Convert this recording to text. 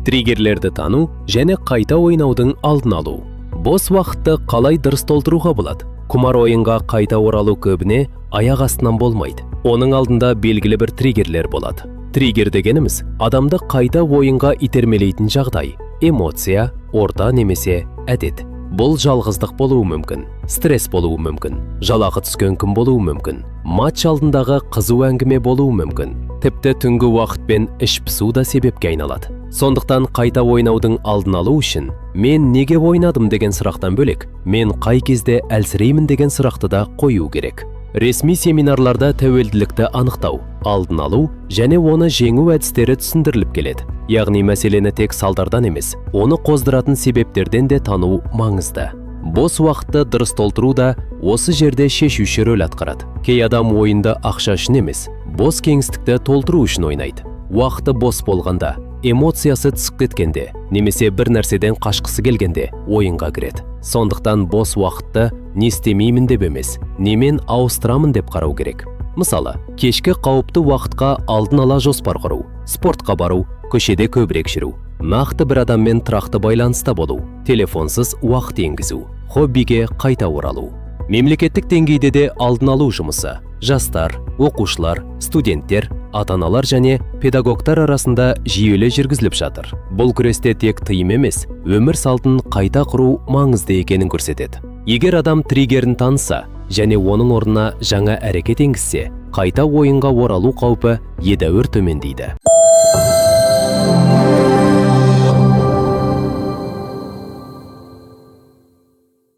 Триггерлерді тану және қайта ойнаудың алдын алу. Бос уақытты қалай дұрыс толтыруға болады? Құмар ойынға қайта оралу көбіне аяқ астынан болмайды. Оның алдында белгілі бір триггерлер болады. Триггер дегеніміз адамды қайта ойынға итермелейтін жағдай, эмоция, орта немесе әдет. Бұл жалғыздық болуы мүмкін, стресс болуы мүмкін, жалақы түскен күн болуы мүмкін, матч алдындағы қызу әңгіме болуы мүмкін. Тіпті түнгі уақытпен іш пысу да себепке айналады. Сондықтан қайта ойнаудың алдын алу үшін мен неге ойнадым деген сұрақтан бөлек, мен қай кезде әлсіреймін деген сұрақты да қою керек. Ресми семинарларда тәуелділікті анықтау, алдын алу және оны жеңу әдістері түсіндіріліп келеді. Яғни мәселені тек салдардан емес, оны қоздыратын себептерден де тану маңызды. Бос уақытты дұрыс толтыру да осы жерде шешуші рөл атқарады. Кей адам ойында ақша үшін емес, бос кеңістікті толтыру үшін ойнайды. Уақыты бос болғанда, эмоциясы түсіп кеткенде, немесе бір нәрседен қашқысы келгенде ойынға кіреді. Сондықтан бос уақытты не істемеймін деп емес, немен ауыстырамын деп қарау керек. Мысалы, кешкі қауіпті уақытқа алдын ала жоспар құру, спортқа бару, көшеде көбірек жүру, нақты бір адаммен тұрақты байланыста болу, телефонсыз уақыт енгізу, хоббиге қайта оралу. Мемлекеттік деңгейде де алдын алу жұмысы жастар, оқушылар, студенттер, ата-аналар және педагогтар арасында жүйелі жүргізіліп жатыр. Бұл күресте тек тыйым емес, өмір салтын қайта құру маңызды екенін көрсетеді. Егер адам триггерін таныса және оның орнына жаңа әрекет енгізсе, қайта ойынға оралу қаупі едәуір төмендейді.